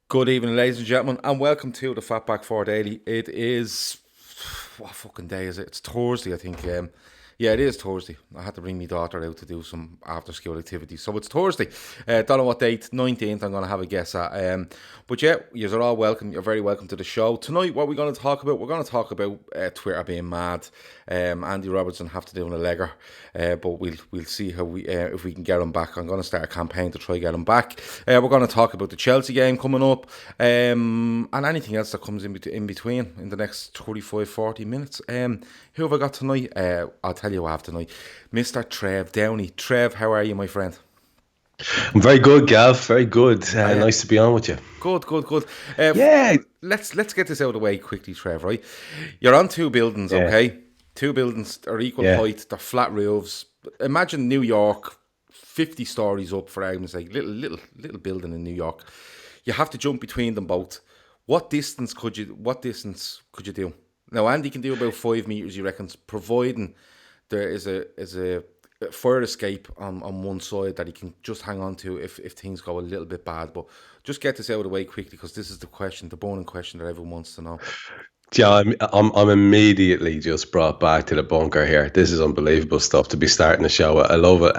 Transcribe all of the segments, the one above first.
Good evening, ladies and gentlemen, and welcome to the Fatback 4 Daily. It is... what fucking day is it? It's Thursday, I think. Yeah, it is Thursday. I had to bring my daughter out to do some after-school activities. So it's Thursday. Don't know what date, 19th, I'm going to have a guess at. But yeah, you're all welcome. You're very welcome to the show. Tonight, what we're going to talk about, we're going to talk about Twitter being mad. Andy Robertson have to do a legger. But we'll see how if we can get him back. I'm going to start a campaign to try to get him back. We're going to talk about the Chelsea game coming up. And anything else that comes in between in the next 35-40 minutes. Who have I got tonight? I'll tell you what I have tonight. Mr. Trev Downey. Trev, how are you, my friend? I'm very good, Gav. Very good. Nice to be on with you. Good. Yeah. Let's get this out of the way quickly, Trev, right? You're on two buildings, okay? Two buildings are equal height. They're flat roofs. Imagine New York, 50 stories up, for argument's sake. Little building in New York. You have to jump between them both. What distance could you do? Now, Andy can do about 5 meters, he reckons, providing there is a fire escape on one side that he can just hang on to if things go a little bit bad. But just get this out of the way quickly, because this is the burning question that everyone wants to know. Yeah, I'm immediately just brought back to the bunker here. This is unbelievable stuff to be starting the show. I love it.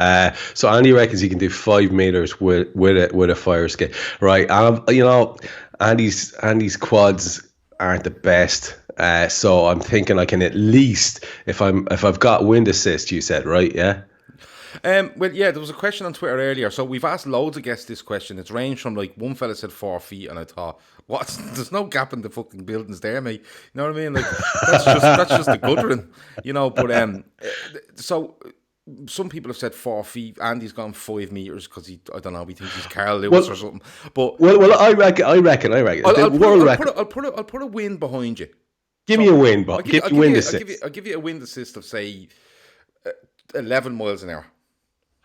So Andy reckons he can do 5 meters with a fire escape, right? Andy's quads aren't the best. So I'm thinking I can at least, if I've got wind assist, you said, right? Yeah. Well, yeah, there was a question on Twitter earlier. So we've asked loads of guests this question. It's ranged from, like, one fella said 4 feet, and I thought, what? There's no gap in the fucking buildings there, mate. You know what I mean? Like, that's just the guttering, you know. But so some people have said 4 feet. Andy's gone 5 meters because he thinks he's Carl Lewis or something. But I reckon. I'll put a wind behind you. Give me a wind, Bob. Give me wind assist. I'll give you a wind assist of, say, 11 miles an hour.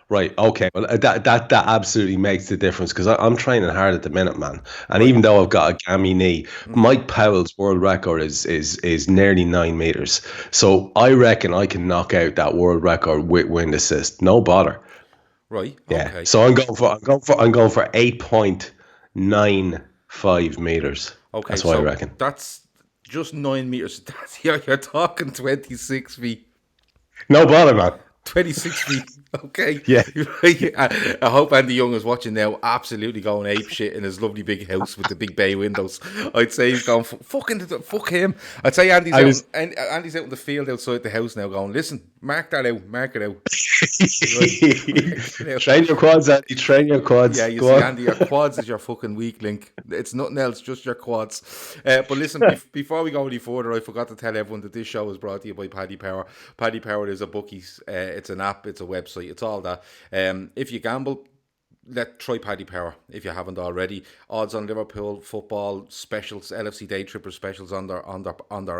Right, okay. Well, that absolutely makes the difference, because I'm training hard at the minute, man. And even though I've got a gammy knee, Mike Powell's world record is nearly 9 meters. So I reckon I can knock out that world record with wind assist. No bother. Right. Yeah. Okay. So I'm going for 8.95 meters. Okay. That's what I reckon. That's just 9 meters. You're talking 26 feet. No bother, man. 26 feet. Okay. Yeah. I hope Andy Young is watching now, absolutely going ape shit in his lovely big house with the big bay windows. I'd say he's going, fuck him. I'd say Andy's out in the field outside the house now going, listen, mark it out. Right. Train your quads, Andy. Train your quads. Yeah, you see, Andy, your quads is your fucking weak link. It's nothing else, just your quads. But listen, before we go any further, I forgot to tell everyone that this show is brought to you by Paddy Power. Paddy Power is a bookies. It's an app, it's a website, it's all that. If you gamble, try Paddy Power if you haven't already. Odds on Liverpool football specials, LFC Day Tripper specials on their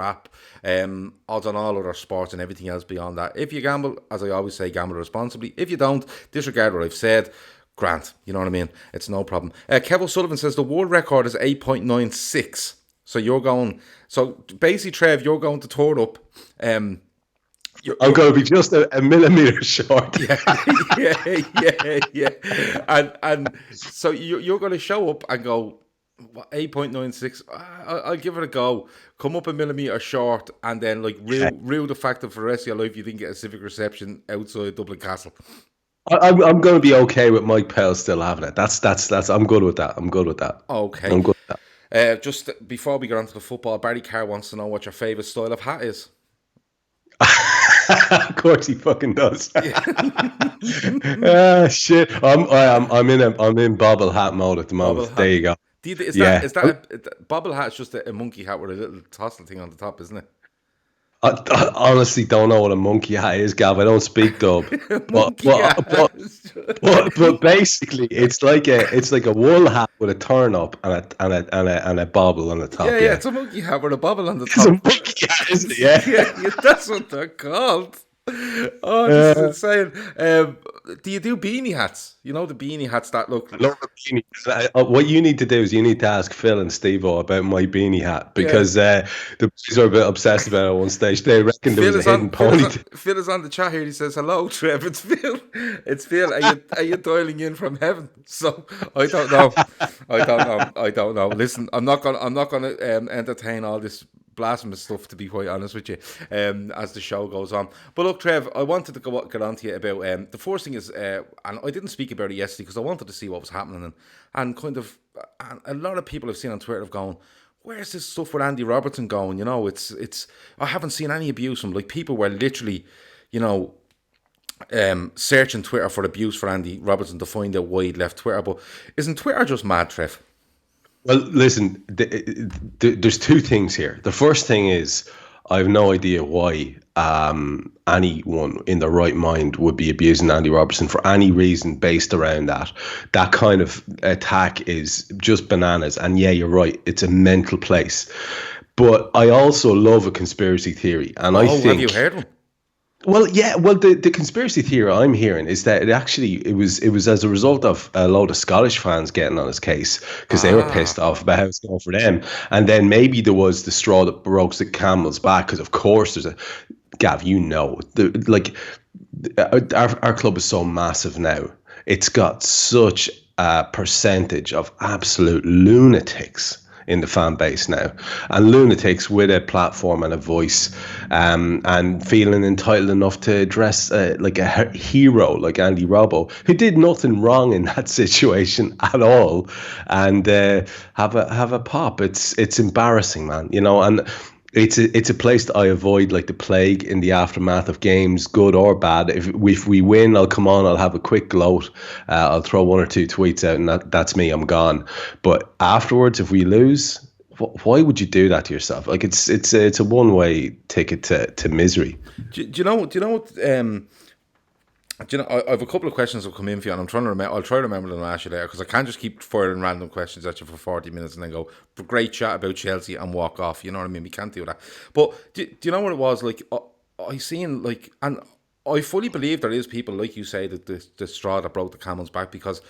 app. Odds on all other sports and everything else beyond that. If you gamble, as I always say, gamble responsibly. If you don't, disregard what I've said. Grant, you know what I mean? It's no problem. Kev Sullivan says the world record is 8.96. So you're going. So basically, Trev, you're going to turn up. I'm going to be just a millimeter short. Yeah. And so you're going to show up and go, 8.96. I'll give it a go. Come up a millimeter short, and then rue the fact that for the rest of your life you didn't get a civic reception outside Dublin Castle. I'm going to be okay with Mike Pell still having it. That's. I'm good with that. Okay. I'm good with that. Just before we get on to the football, Barry Carr wants to know what your favourite style of hat is. Of course he fucking does. Shit. I'm in bobble hat mode at the moment. There you go. Is that a bobble hat? Is just a monkey hat with a little tassel thing on the top, isn't it? I honestly don't know what a monkey hat is, Gav. I don't speak dub, but Monkey but basically, it's like a wool hat with a turn up and a bobble on the yeah, top. yeah, Yeah, it's a monkey hat with a bubble on the it's a top. monkey hat, isn't it? Yeah. Yeah, yeah, that's what they're called. Oh, this is Uh, insane. Do you do beanie hats? You know the beanie hats that look. I love the beanie. What you need to do is you need to ask Phil and Steve-O about my beanie hat Yeah, because the boys were a bit obsessed about it at one stage. They reckon there was a hidden ponytail. Phil is on the chat here. He says, "Hello, Trev. It's Phil. It's Phil. Are you dialing in from heaven?" So I don't know. I don't know. Listen, I'm not gonna entertain all this blasphemous stuff, to be quite honest with you, as the show goes on. But look, Trev, I wanted to get on to you about the first thing is, and I didn't speak about it yesterday because I wanted to see what was happening, and kind of, and a lot of people I've seen on Twitter have gone, where's this stuff with Andy Robertson going? You know, it's I haven't seen any abuse from, like, people were literally, you know, searching Twitter for abuse for Andy Robertson to find out why he'd left Twitter. But isn't Twitter just mad, Trev? Well, listen, there's two things here. The first thing is I have no idea why anyone in their right mind would be abusing Andy Robertson for any reason based around that. That kind of attack is just bananas. And yeah, you're right. It's a mental place. But I also love a conspiracy theory. And I Oh, have you think heard one? well, yeah. Well, the conspiracy theory I'm hearing is that it was as a result of a load of Scottish fans getting on his case because they were pissed Ah, off about how it's going for them, and then maybe there was the straw that broke the camel's back because of course there's a Gav, our club is so massive now. It's got such a percentage of absolute lunatics in the fan base now, and lunatics with a platform and a voice, and feeling entitled enough to dress like a hero like Andy Robbo, who did nothing wrong in that situation at all, and have a pop. It's embarrassing, man. You know, and it's a place that I avoid like the plague in the aftermath of games, good or bad. If we win, I'll come on, I'll have a quick gloat, I'll throw one or two tweets out, and that's me, I'm gone. But afterwards, if we lose, why would you do that to yourself? Like it's a one-way ticket to misery. do you know? Do you know what? Do you know, I have a couple of questions that will come in for you, and I'm trying to remember. I'll try to remember them and ask you later because I can't just keep firing random questions at you for 40 minutes and then go, great chat about Chelsea and walk off. You know what I mean? We can't do that. But do you know what it was? Like, I seen, like, and I fully believe there is people, like you say, that the straw that broke the camel's back because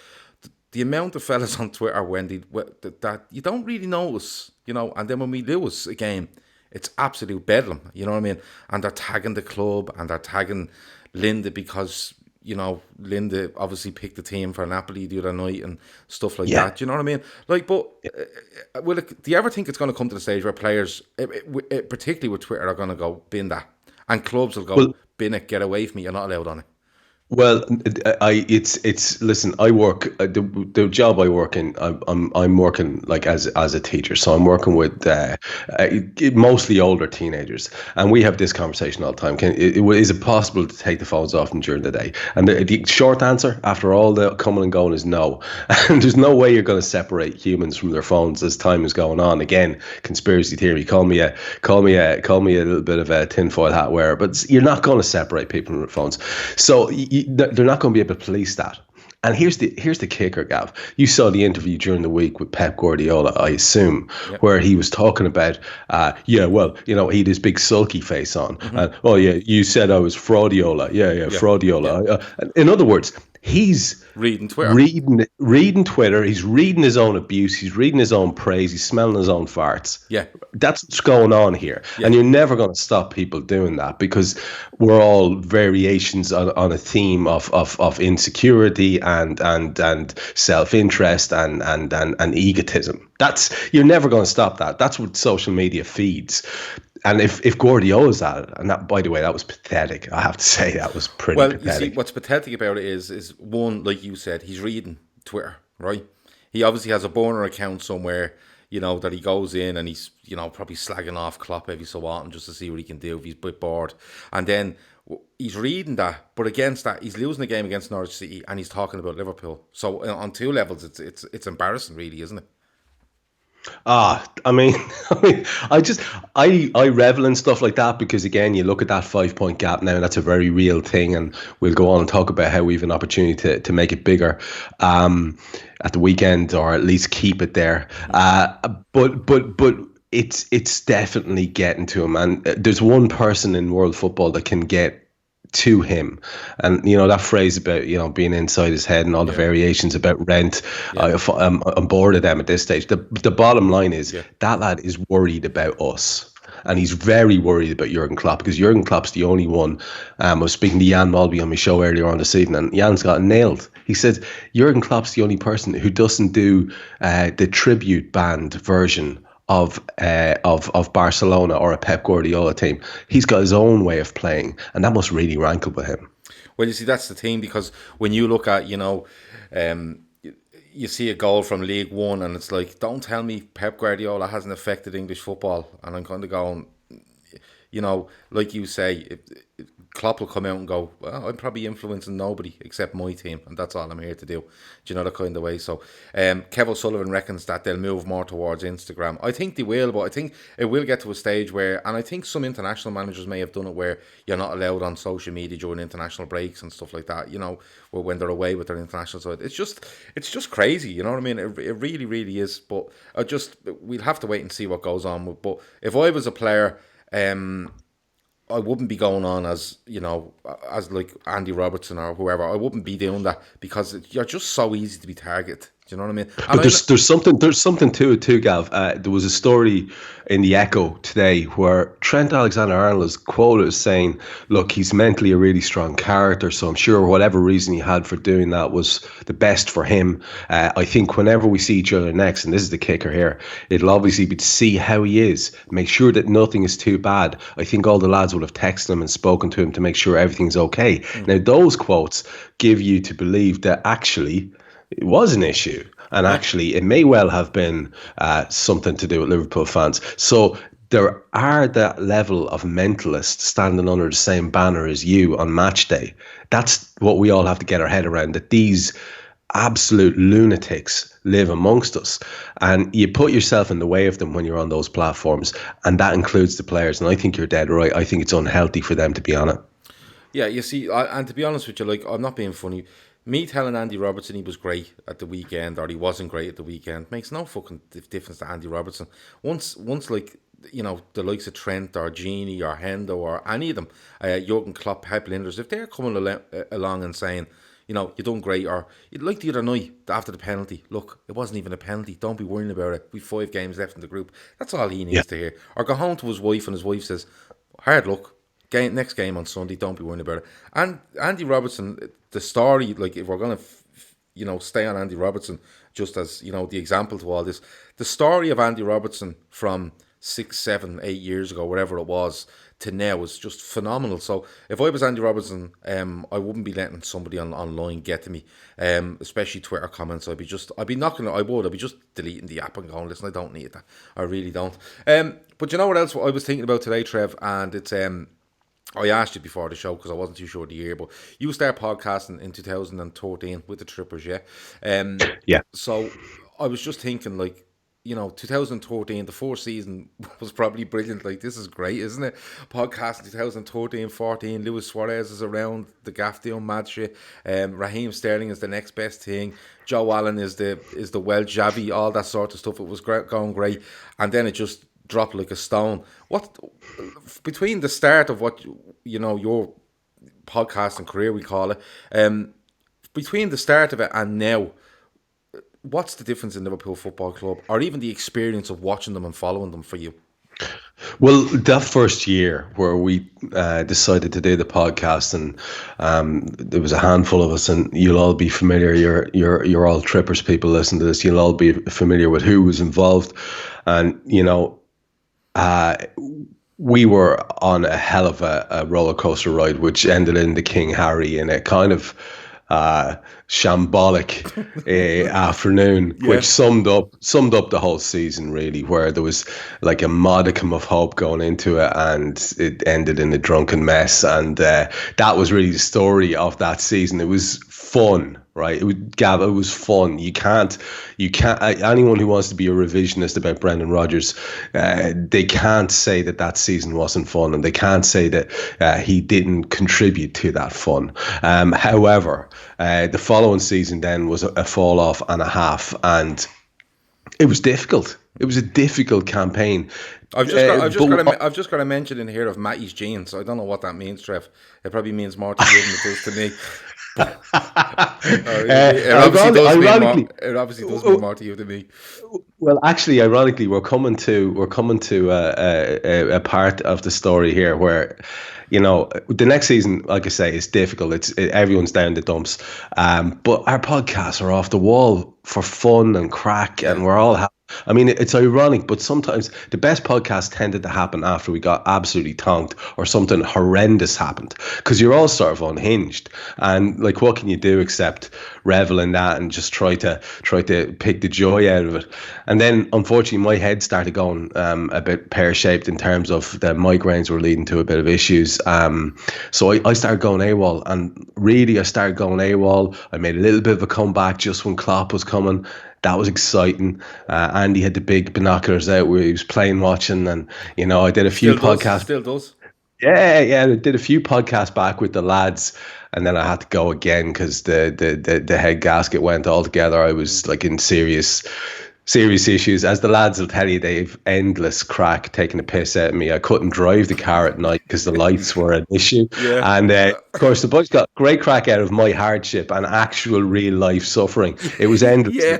the amount of fellas on Twitter that you don't really notice, you know, and then when we lose a game, it's absolute bedlam, you know what I mean? And they're tagging the club and they're tagging Linda because, you know, Linda obviously picked the team for Napoli the other night and stuff like Yeah. that. Do you know what I mean? Like, but do you ever think it's going to come to the stage where players, particularly with Twitter, are going to go bin that, and clubs will go Well, bin it, get away from me, you're not allowed on it. Well, it's listen. I work the job I work in. I'm working like as a teacher, so I'm working with mostly older teenagers, and we have this conversation all the time. Is it possible to take the phones off them during the day? And the short answer, after all the coming and going, is no. And there's no way you're going to separate humans from their phones as time is going on. Again, conspiracy theory. Call me a little bit of a tinfoil hat wearer, but you're not going to separate people from their phones. So they're not going to be able to police that. And here's the kicker, Gav. You saw the interview during the week with Pep Guardiola, I assume, Yep. where he was talking about, he had his big sulky face on. And, oh, yeah, you said I was fraudiola. Yeah, Yeah. fraudiola. In other words, he's Reading Twitter. reading Twitter. He's reading his own abuse. He's reading his own praise. He's smelling his own farts. Yeah. That's what's going on here. Yeah. And you're never going to stop people doing that because we're all variations on a theme of insecurity and self-interest and egotism. You're never going to stop that. That's what social media feeds. And if Guardiola's at it, and that, by the way, that was pathetic. I have to say that was pretty Well, you pathetic. see, what's pathetic about it is one, like you said, he's reading Twitter, right? He obviously has a burner account somewhere, you know, that he goes in and he's, you know, probably slagging off Klopp every so often just to see what he can do if he's a bit bored. And then he's reading that, but against that, he's losing the game against Norwich City and he's talking about Liverpool. So on two levels, it's embarrassing, really, isn't it? I mean, I revel in stuff like that because again, you look at that 5 point gap now, and that's a very real thing. And we'll go on and talk about how we have an opportunity to make it bigger at the weekend, or at least keep it there. But it's definitely getting to him. And there's one person in world football that can get to him, and that phrase about being inside his head and all the variations about rent. I'm bored of them at this stage. The bottom line is that lad is worried about us, and he's very worried about Jurgen Klopp, because Jurgen Klopp's the only one. I was speaking to Jan Malby on my show earlier on this evening, and Jan's got it nailed. He said Jurgen Klopp's the only person who doesn't do the tribute band version of Barcelona or a Pep Guardiola team. He's got his own way of playing, and that must really rankle with him. Well, you see, that's the thing, because when you look at, you see a goal from League One, and it's like, don't tell me Pep Guardiola hasn't affected English football. And I'm kind of going, like you say, Klopp will come out and go, well, I'm probably influencing nobody except my team, and that's all I'm here to do. Do you know, that kind of way? So Kev O'Sullivan reckons that they'll move more towards Instagram. I think they will, but I think it will get to a stage where, and I think some international managers may have done it, where you're not allowed on social media during international breaks and stuff like that, when they're away with their international side. It's just crazy, you know what I mean? It really, really is. But we'll have to wait and see what goes on. But if I was a player, I wouldn't be going on as like Andy Robertson or whoever. I wouldn't be doing that, because you're just so easy to be targeted. Do you know what I mean? But there's something to it too, Gav. There was a story in the Echo today where Trent Alexander-Arnold is quoted as saying, "Look, he's mentally a really strong character, so I'm sure whatever reason he had for doing that was the best for him. I think whenever we see each other next, and this is the kicker here, it'll obviously be to see how he is, make sure that nothing is too bad. I think all the lads will have texted him and spoken to him to make sure everything's okay." Now, those quotes give you to believe that actually it was an issue, and actually it may well have been something to do with Liverpool fans. So there are that level of mentalists standing under the same banner as you on match day. That's what we all have to get our head around, that these absolute lunatics live amongst us, and you put yourself in the way of them when you're on those platforms, and that includes the players. And I think you're dead right. I think it's unhealthy for them to be on it. Yeah, you see, and to be honest with you, like, I'm not being funny. Me telling Andy Robertson he was great at the weekend, or he wasn't great at the weekend, makes no fucking difference to Andy Robertson. Once like, the likes of Trent or Genie or Hendo or any of them, Jurgen Klopp, Pep Linders, if they're coming along and saying, you're doing great, or like the other night after the penalty, look, it wasn't even a penalty, don't be worrying about it, we've 5 games left in the group. That's all he needs to hear. Or go home to his wife, and his wife says, hard luck. Next game on Sunday, don't be worrying about it. And Andy Robertson, the story, like, if we're going to, stay on Andy Robertson, just as, the example to all this, the story of Andy Robertson from 6, 7, 8 years ago, whatever it was, to now is just phenomenal. So if I was Andy Robertson, I wouldn't be letting somebody online get to me, especially Twitter comments. I'd be just deleting the app and going, listen, I don't need that. I really don't. But you know what else I was thinking about today, Trev? And it's... I asked you before the show because I wasn't too sure of the year, but you started podcasting in 2013 with the Trippers, yeah? Yeah. So I was just thinking, like, 2013, the 4th season was probably brilliant. Like, this is great, isn't it? Podcasting 2013, 14, Luis Suarez is around, the gaff doing mad shit. Raheem Sterling is the next best thing. Joe Allen is the Welsh Javi, all that sort of stuff. It was going great. And then it just dropped like a stone. What, between the start of what your podcasting career, we call it, between the start of it and now, what's the difference in Liverpool Football Club, or even the experience of watching them and following them for you? Well, that first year where we decided to do the podcast, and there was a handful of us, and you'll all be familiar. You're all Trippers people listening to this. You'll all be familiar with who was involved, and we were on a hell of a roller coaster ride, which ended in the King Harry in a kind of shambolic afternoon, which summed up the whole season, really, where there was like a modicum of hope going into it, and it ended in a drunken mess. And that was really the story of that season. It was fun, right? Gav, it was fun. You can't. Anyone who wants to be a revisionist about Brendan Rodgers, they can't say that season wasn't fun, and they can't say that he didn't contribute to that fun. However, the following season then was a fall off and a half, and it was difficult. It was a difficult campain. I've just got a mention in here of Matty's jeans. I don't know what that means, Trev. It probably means more to you than it does to me. It obviously does mean more to you than me. Well, actually, ironically, we're coming to a part of the story here where, you know, the next season, like I say, is difficult. Everyone's down the dumps, but our podcasts are off the wall for fun and crack, and we're all happy. I mean, it's ironic, but sometimes the best podcasts tended to happen after we got absolutely tonked or something horrendous happened, because you're all sort of unhinged, and like, what can you do except revel in that and just try to pick the joy out of it? And then, unfortunately, my head started going a bit pear-shaped in terms of the migraines were leading to a bit of issues. So I started going AWOL, and really I started going AWOL. I made a little bit of a comeback just when Klopp was coming. That was exciting. Andy had the big binoculars out where he was playing, watching, and, you know, I did a few podcasts. Still does. Yeah, I did a few podcasts back with the lads, and then I had to go again because the head gasket went altogether. I was like in serious issues. As the lads will tell you, they've endless crack taking the piss out of me. I couldn't drive the car at night because the lights were an issue. Yeah. And of course, the boys got great crack out of my hardship and actual real life suffering. It was endlessly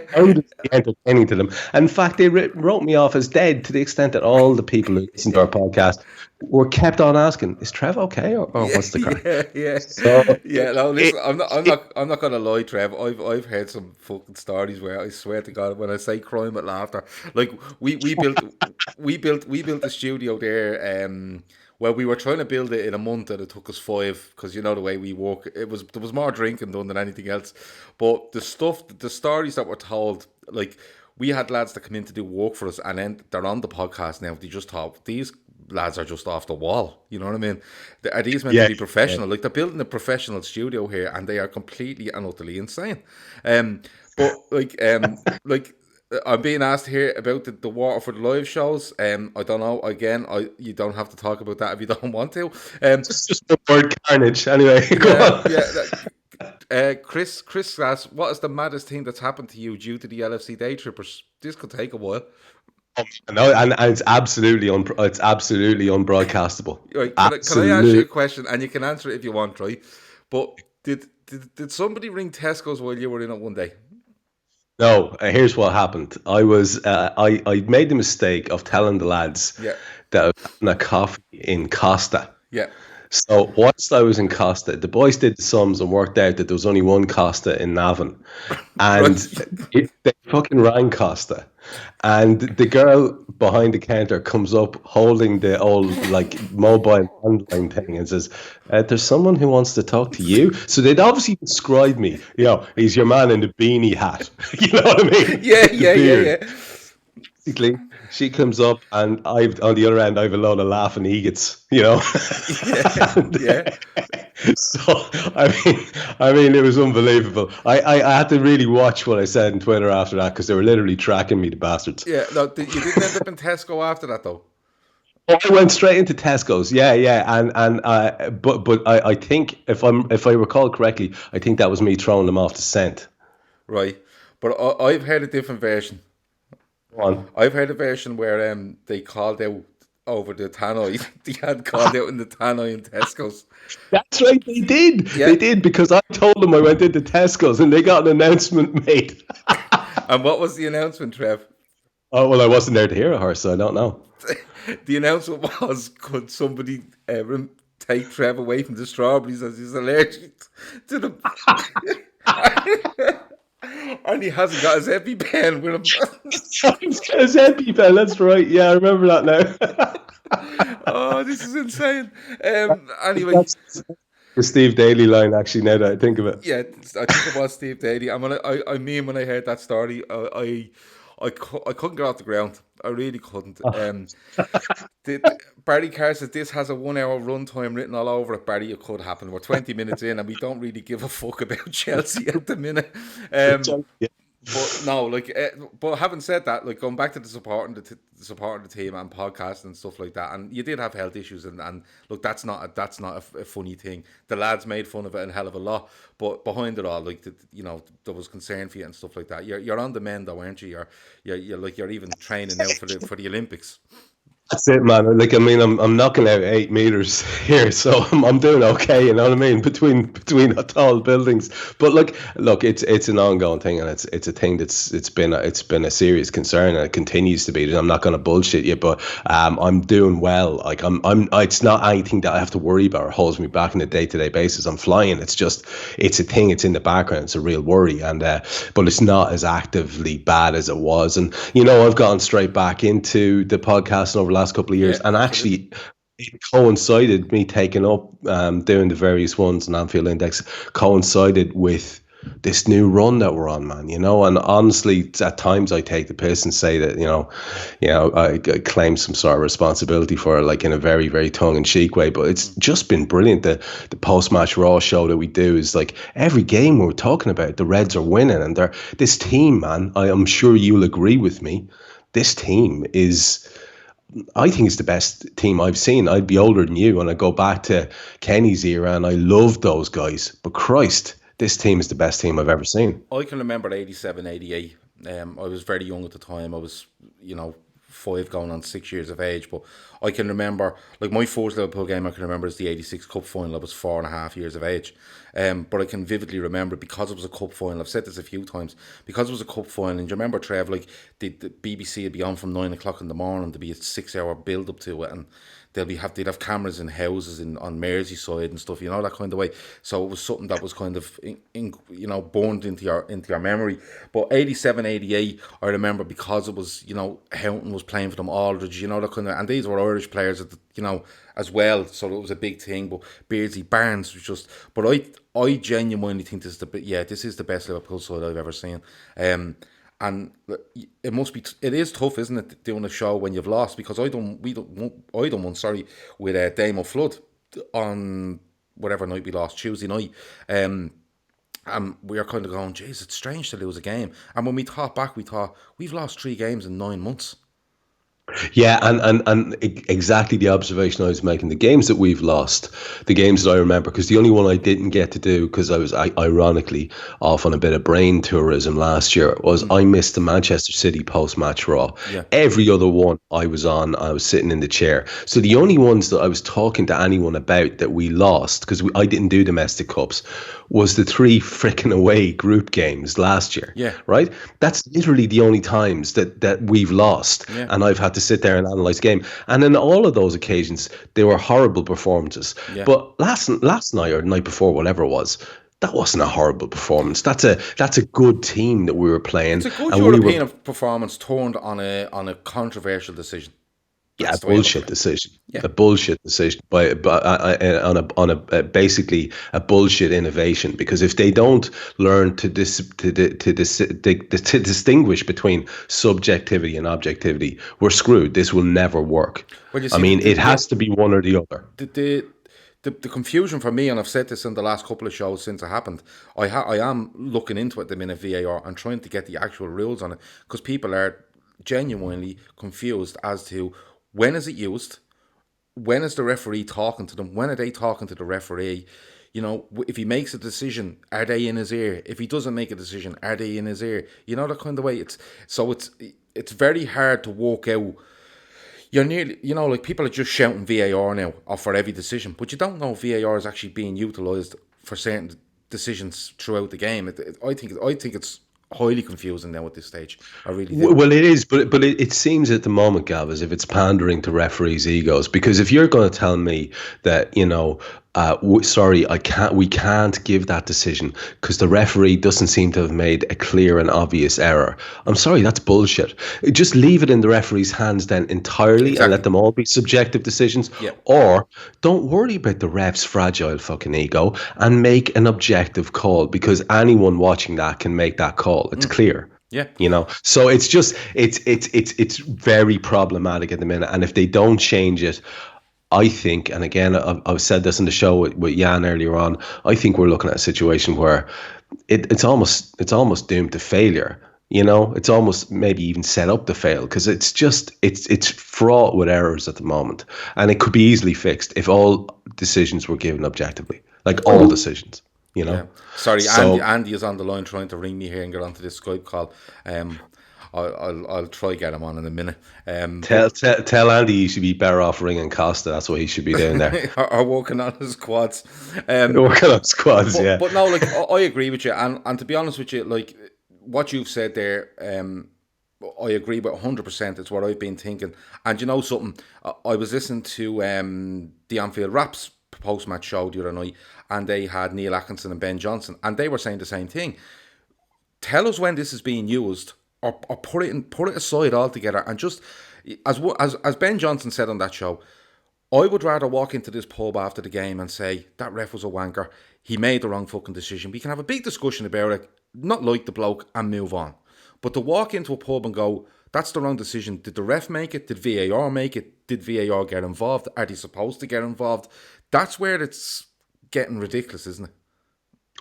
entertaining to them. And in fact, they wrote me off as dead, to the extent that all the people who listen to our podcast were kept on asking, "Is Trev okay, or what's the crack?" No, listen, I'm not gonna lie, Trev. I've heard some fucking stories where I swear to God, when I say crying with laughter, like we built the studio there. Well, we were trying to build it in a month, and it took us 5, because you know the way we work. There was more drinking done than anything else. But the stories that were told, like, we had lads that come in to do work for us, and then they're on the podcast now. They just thought, these lads are just off the wall. You know what I mean? Are these meant to be professional? Yeah. Like, they're building a professional studio here, and they are completely and utterly insane. But like I'm being asked here about the Waterford live shows. I don't know. Again, you don't have to talk about that if you don't want to. Just the word carnage. Anyway, go on. Chris asks, what is the maddest thing that's happened to you due to the LFC day trippers? This could take a while. No, and it's absolutely unbroadcastable. Right, can I ask you a question, and you can answer it if you want, right? But did somebody ring Tesco's while you were in it one day? No. Here's what happened. I made the mistake of telling the lads that I was having a coffee in Costa. Yeah. So whilst I was in Costa, the boys did the sums and worked out that there was only one Costa in Navan, and they fucking rang Costa, and the girl behind the counter comes up holding the old like mobile landline thing and says, "There's someone who wants to talk to you." So they'd obviously described me. You know, he's your man in the beanie hat. You know what I mean? Yeah. Basically, she comes up, and I've on the other end, I've a load of laughing egots, you know. So I mean, it was unbelievable. I had to really watch what I said on Twitter after that, because they were literally tracking me, the bastards. Yeah, no, you didn't end up in Tesco after that, though. I went straight into Tesco's, but I think if I recall correctly, I think that was me throwing them off the scent. Right, but I've heard a different version. I've heard a version where they called out over the tannoy. They had called out in the tannoy in Tesco's. That's right, they did. Yeah. They did, because I told them I went into Tesco's and they got an announcement made. And what was the announcement, Trev? Oh, well, I wasn't there to hear it, so I don't know. The announcement was, could somebody take Trev away from the strawberries as he's allergic to them? And he hasn't got his EpiPen with him. He's got his EpiPen, that's right. Yeah, I remember that now. Oh, this is insane. Anyway. That's the Steve Daly line, actually, now that I think of it. Yeah, I think it was Steve Daly. And when I heard that story, I couldn't get off the ground. I really couldn't. Barry Carr says this has a 1 hour runtime written all over it. Barry, it could happen. We're 20 minutes in and we don't really give a fuck about Chelsea at the minute. But no, like, but having said that, like going back to the supporting the team and podcast and stuff like that, and you did have health issues, and look, that's not a funny thing. The lads made fun of it a hell of a lot, but behind it all, like there was concern for you and stuff like that. You're on the mend though, aren't you? You're even training now for the Olympics. That's it, man. Like, I mean, I'm knocking out 8 meters here, so I'm doing okay. You know what I mean? Between tall buildings, but look, it's an ongoing thing, and it's a thing it's been a serious concern, and it continues to be. I'm not going to bullshit you, but I'm doing well. Like it's not anything that I have to worry about or holds me back on a day-to-day basis. I'm flying. It's a thing. It's in the background. It's a real worry, and but it's not as actively bad as it was. And I've gone straight back into the podcast over the last couple of years, and actually it coincided, me taking up doing the various ones in Anfield Index coincided with this new run that we're on, man. And honestly, at times I take the piss and say that I claim some sort of responsibility for it, like in a very, very tongue-in-cheek way, but it's just been brilliant. The post-match Raw show that we do is like every game we're talking about, the Reds are winning, and this team, man, I am sure you'll agree with me, this team I think it's the best team I've seen. I'd be older than you, and I go back to Kenny's era, and I loved those guys. But Christ, this team is the best team I've ever seen. I can remember 87, 88. I was very young at the time. I was, 5 going on 6 years of age. But I can remember, like my first Liverpool game I can remember is the 86 Cup final. I was 4.5 years of age. But I can vividly remember, because it was a cup final, I've said this a few times, because it was a cup final, and do you remember, Trev, like the BBC would be on from 9 o'clock in the morning, there'd be a 6 hour build up to it, and they'd have cameras in houses on Merseyside and stuff, that kind of way. So it was something that was kind of burned into your memory. But 87, 88, I remember, because it was Houghton was playing for them, Aldridge, that kind of, and these were Irish players as well, so it was a big thing. But Beardsley, Barnes was just, but I genuinely think this is the best Liverpool side I've ever seen. And it is tough, isn't it, doing a show when you've lost? Because I done one with Damo Flood on whatever night we lost, Tuesday night. And we are kind of going, geez, it's strange to lose a game. And when we thought back, we thought, we've lost 3 games in 9 months. Yeah, and exactly the observation I was making. The games that we've lost, the games that I remember, because the only one I didn't get to do, because I was ironically off on a bit of brain tourism last year, was I missed the Manchester City post-match Raw. Yeah. Every other one I was sitting in the chair. So the only ones that I was talking to anyone about that we lost, because I didn't do domestic cups, was the 3 freaking away group games last year. Yeah. Right? That's literally the only times that we've lost. Yeah. And I've had to sit there and analyze the game. And in all of those occasions, they were horrible performances. Yeah. But last night or the night before, whatever it was, that wasn't a horrible performance. That's a good team that we were playing. It's a good European performance turned on a controversial decision. That's a bullshit decision. Yeah. A bullshit decision on a basically a bullshit innovation. Because if they don't learn to distinguish between subjectivity and objectivity, we're screwed. This will never work. Well, it has to be one or the other. The confusion for me, and I've said this in the last couple of shows since it happened, I am looking into it at the minute, VAR, and trying to get the actual rules on it, because people are genuinely confused as to when is it used, when is the referee talking to them, when are they talking to the referee, if he makes a decision, are they in his ear? If he doesn't make a decision, are they in his ear? That kind of way. It's very hard to work out. You're nearly, like people are just shouting VAR now for every decision, but you don't know if VAR is actually being utilised for certain decisions throughout the game. I think it's highly confusing now at this stage. I really do. Well, it is, but it seems at the moment, Gav, as if it's pandering to referees' egos. Because if you're going to tell me that, we can't give that decision because the referee doesn't seem to have made a clear and obvious error. I'm sorry, that's bullshit. Just leave it in the referee's hands then entirely, and let them all be subjective decisions. Yeah. Or don't worry about the ref's fragile fucking ego and make an objective call, because anyone watching that can make that call. It's clear. Yeah. So it's very problematic at the minute, and if they don't change it, I think, and again, I've said this in the show with Jan earlier on, I think we're looking at a situation where it's almost doomed to failure. It's almost maybe even set up to fail, because it's fraught with errors at the moment, and it could be easily fixed if all decisions were given objectively, like all decisions. Yeah. Sorry, So Andy is on the line trying to ring me here and get onto this Skype call. I'll try get him on in a minute. tell Andy he should be better off ringing Costa. That's what he should be doing there. Or working on his quads. Working on squads, yeah. But no, like I agree with you, and to be honest with you, like what you've said there, I agree with 100%. It's what I've been thinking. And you know something, I was listening to the Anfield Raps post-match show the other night, and they had Neil Atkinson and Ben Johnson, and they were saying the same thing. Tell us when this is being used, or put it aside altogether, and just as Ben Johnson said on that show, I would rather walk into this pub after the game and say that ref was a wanker. He made the wrong fucking decision. We can have a big discussion about it, not like the bloke, and move on. But to walk into a pub and go, that's the wrong decision. Did the ref make it? Did VAR make it? Did VAR get involved? Are they supposed to get involved? That's where it's getting ridiculous, isn't it?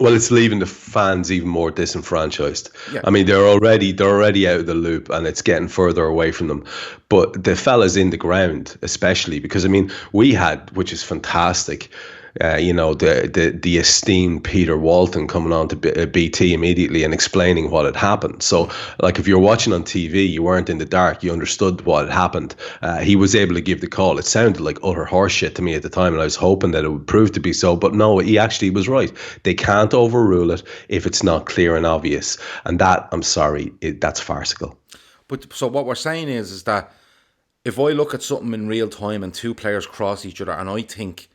Well, it's leaving the fans even more disenfranchised. Yeah. I mean, they're already out of the loop, and it's getting further away from them. But the fellas in the ground, especially, because I mean, we had, which is fantastic, the esteemed Peter Walton coming on to BT immediately and explaining what had happened. So, like, if you're watching on TV, you weren't in the dark, you understood what had happened. He was able to give the call. It sounded like utter horseshit to me at the time, and I was hoping that it would prove to be so. But no, he actually was right. They can't overrule it if it's not clear and obvious. And that, I'm sorry, that's farcical. But so what we're saying is that if I look at something in real time and two players cross each other, and I think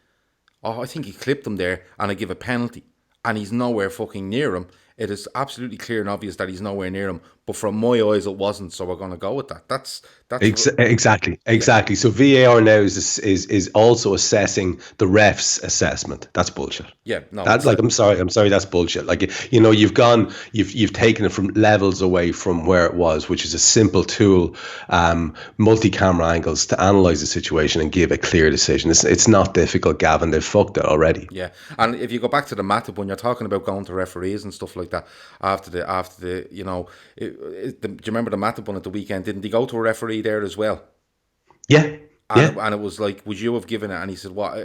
he clipped him there, and I give a penalty, and he's nowhere fucking near him, it is absolutely clear and obvious that he's nowhere near him. But from my eyes, it wasn't, so we're going to go with that. That's exactly. Yeah. So VAR now is also assessing the ref's assessment. That's bullshit. Yeah, no. That's like, I'm sorry, that's bullshit. Like, you've taken it from levels away from where it was, which is a simple tool, multi-camera angles to analyze the situation and give a clear decision. It's not difficult, Gavin. They've fucked it already. Yeah, and if you go back to the Matip when you're talking about going to referees and stuff like that after the do you remember the Matip one at the weekend? Didn't he go to a referee there as well? Yeah. And it was like, would you have given it? And he said, what,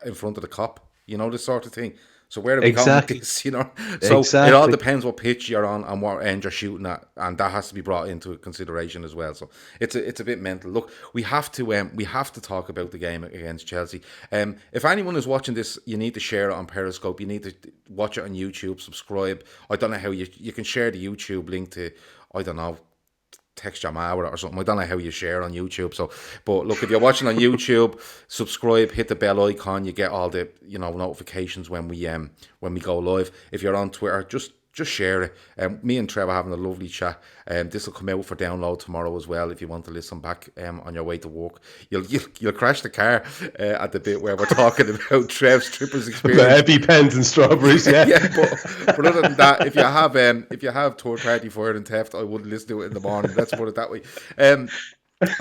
in front of the cop? This sort of thing. So where are we going with this, So It all depends what pitch you're on and what end you're shooting at, and that has to be brought into consideration as well. So it's a bit mental. Look, we have to talk about the game against Chelsea. If anyone is watching this, you need to share it on Periscope. You need to watch it on YouTube, subscribe. I don't know how you can share the YouTube link to, I don't know, text your ma or something. I don't know how you share on YouTube. So, but look, if you're watching on YouTube, subscribe, hit the bell icon. You get all the notifications when we go live. If you're on Twitter, just share it. Me and Trev are having a lovely chat. This will come out for download tomorrow as well. If you want to listen back on your way to work, you'll crash the car at the bit where we're talking about Trev's strippers experience. The EpiPens and strawberries, yeah. Yeah, but other than that, if you have third party fire and theft, I wouldn't listen to it in the morning. Let's put it that way.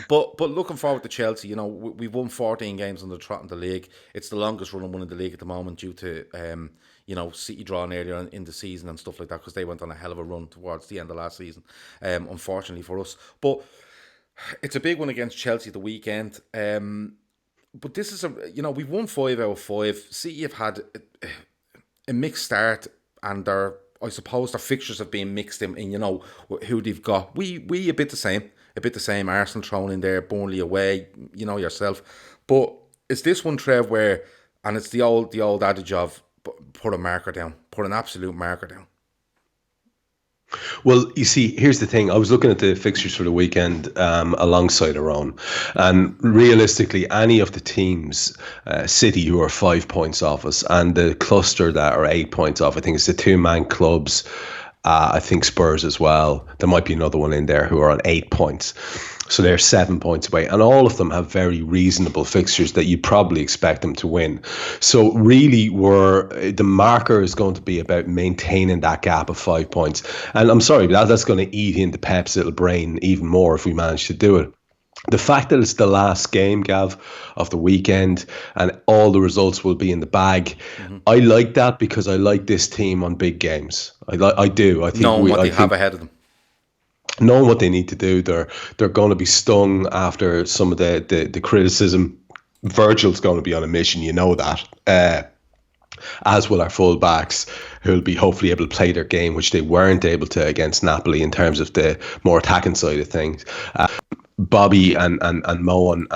But looking forward to Chelsea. We've won 14 games on the trot in the league. It's the longest running one in the league at the moment due to City drawing earlier in the season and stuff like that, because they went on a hell of a run towards the end of last season, unfortunately for us. But it's a big one against Chelsea the weekend. But this is we've won 5 out of 5. City have had a mixed start, and I suppose their fixtures have been mixed in who they've got. We a bit the same. Arsenal thrown in there, Burnley away, yourself. But it's this one, Trev, where, and it's the old adage of put a marker down, put an absolute marker down. Well, you see, here's the thing. I was looking at the fixtures for the weekend alongside our own, and realistically, any of the teams, City, who are 5 points off us, and the cluster that are 8 points off, I think it's the two-man clubs, I think Spurs as well. There might be another one in there who are on 8 points. So they're 7 points away. And all of them have very reasonable fixtures that you'd probably expect them to win. So really, the marker is going to be about maintaining that gap of 5 points. And I'm sorry, but that's going to eat into Pep's little brain even more if we manage to do it. The fact that it's the last game, Gav, of the weekend and all the results will be in the bag, I like that because I like this team on big games. I do. I think knowing what they have ahead of them. Knowing what they need to do, they're going to be stung after some of the criticism. Virgil's going to be on a mission, you know that. As will our fullbacks, who'll be hopefully able to play their game, which they weren't able to against Napoli in terms of the more attacking side of things. Bobby and Mo and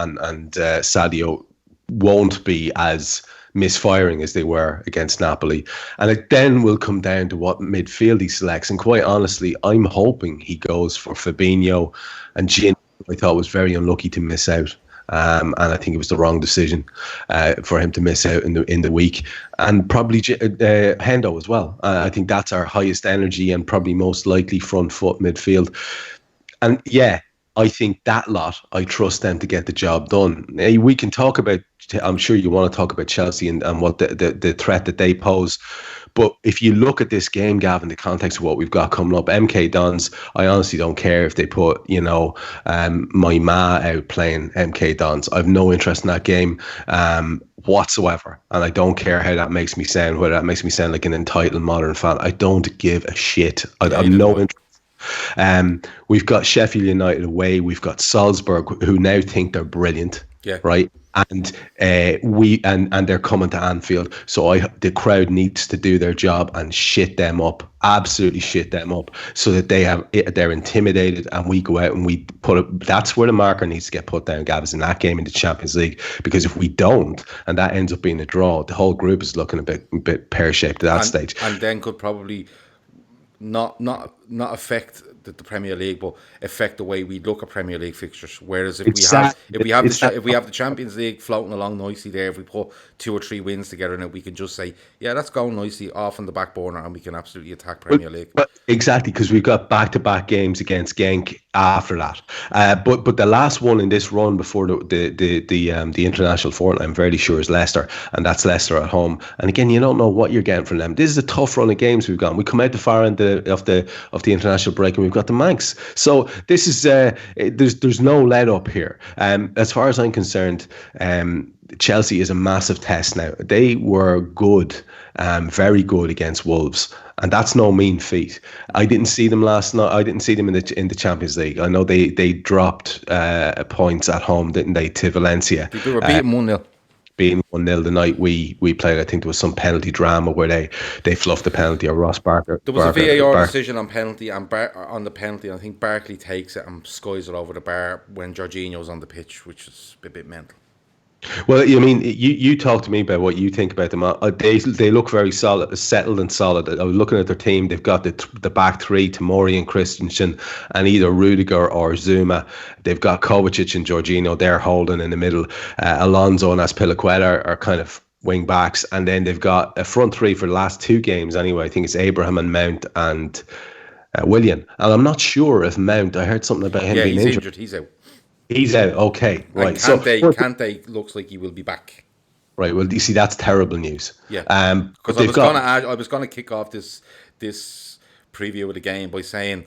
Sadio won't be as misfiring as they were against Napoli. And it then will come down to what midfield he selects. And quite honestly, I'm hoping he goes for Fabinho and Gin. I thought was very unlucky to miss out. And I think it was the wrong decision for him to miss out in the week. And probably Hendo as well. I think that's our highest energy and probably most likely front foot midfield. And yeah, I think that lot, I trust them to get the job done. We can talk about, I'm sure you want to talk about Chelsea and what the threat that they pose. But if you look at this game, Gav, in the context of what we've got coming up, MK Dons, I honestly don't care if they put, my ma out playing MK Dons. I've no interest in that game whatsoever. And I don't care how that makes me sound, whether that makes me sound like an entitled modern fan. I don't give a shit. I've no interest. We've got Sheffield United away. We've got Salzburg, who now think they're brilliant, right? And they're coming to Anfield. So the crowd needs to do their job and shit them up, absolutely shit them up, so that they're intimidated, and we go out and we put it. That's where the marker needs to get put down, Gavs, in that game in the Champions League. Because if we don't, and that ends up being a draw, the whole group is looking a bit pear-shaped at that stage, and then could probably not affect the Premier League, but affect the way we look at Premier League fixtures. Whereas if we have the Champions League floating along nicely there, if we put 2 or 3 wins together, now we can just say, yeah, that's going nicely off on the back burner, and we can absolutely attack Premier League. But exactly, because we've got back-to-back games against Genk after that. But the last one in this run before the international fortnight, I'm fairly sure, is Leicester, and that's Leicester at home. And again, you don't know what you're getting from them. This is a tough run of games we've got. We come out the far end of the international break, and we've got the Manx. So this is there's no let up here. As far as I'm concerned, Chelsea is a massive test now. They were good, very good against Wolves, and that's no mean feat. I didn't see them last night. I didn't see them in the Champions League. I know they dropped points at home, didn't they, to Valencia? They were beaten 1-0. Being 1-0 the night we played. I think there was some penalty drama where they fluffed the penalty, or Ross Barker. There was a VAR decision on penalty, and on the penalty, I think Barkley takes it and skies it over the bar when Jorginho's on the pitch, which is a bit mental. Well, I mean, you talk to me about what you think about them. They look very solid, settled and solid. I was looking at their team. They've got the back three, Tomori and Christensen, and either Rudiger or Zuma. They've got Kovacic and Jorginho. They're holding in the middle. Alonso and Azpilicueta are kind of wing backs, and then they've got a front three for the last 2 games anyway. I think it's Abraham and Mount and Willian. And I'm not sure if Mount, I heard something about him being injured. He's out. He's out. Okay, right. Kante looks like he will be back. Right. Well, you see, that's terrible news. Yeah. Because I was going to kick off this preview of the game by saying,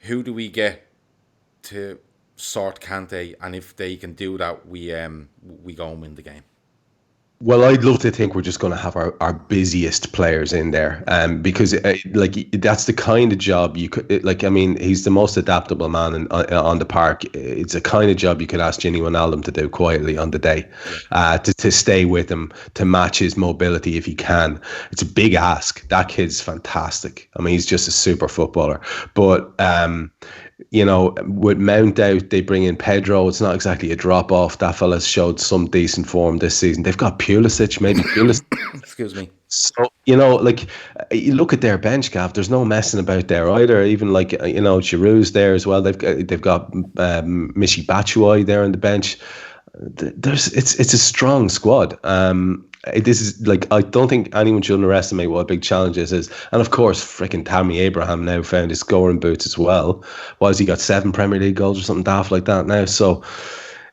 who do we get to sort Kante, and if they can do that, we go and win the game. Well, I'd love to think we're just going to have our busiest players in there, because that's the kind of job you could he's the most adaptable man on the park. It's a kind of job you could ask Gini Wijnaldum to do quietly on the day, to stay with him, to match his mobility if he can. It's a big ask. That kid's fantastic. I mean, he's just a super footballer. But with Mount out, they bring in Pedro. It's not exactly a drop off. That fella's showed some decent form this season. They've got Pulisic, maybe Pulisic. Excuse me. So, you look at their bench, Gav. There's no messing about there either. Even Giroud's there as well. They've got Michy Batshuayi there on the bench. It's a strong squad. this is like, I don't think anyone should underestimate what a big challenge this is. And of course, freaking Tammy Abraham now found his scoring boots as well. Why has he got 7 Premier League goals or something daft like that now? So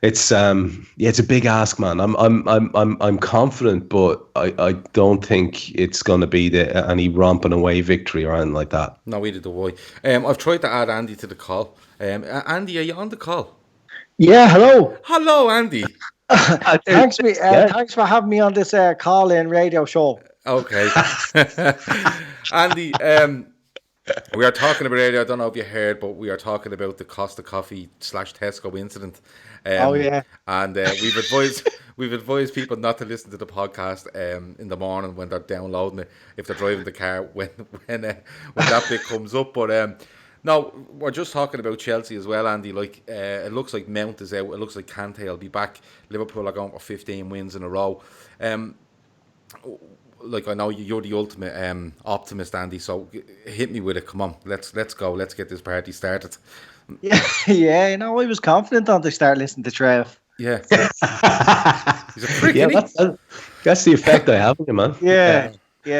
it's it's a big ask, man. I'm confident, but I don't think it's gonna be any romping away victory or anything like that. No, either do I. I've tried to add Andy to the call. Andy, are you on the call? Yeah, hello. Hello, Andy. Thanks for having me on this call-in radio show. Okay. Andy, we are talking about earlier, I don't know if you heard, but we are talking about the Costa Coffee / Tesco incident. Yeah. And we've advised people not to listen to the podcast in the morning when they're downloading it, if they're driving the car when that bit comes up. But no, we're just talking about Chelsea as well, Andy. Like it looks like Mount is out. It looks like Kante will be back. Liverpool are going for 15 wins in a row. Like, I know you're the ultimate optimist, Andy, so hit me with it. Come on, let's go. Let's get this party started. Yeah, I was confident on to start listening to Trev. Yeah. He's a prick, isn't That's the effect I have on you, man. Yeah,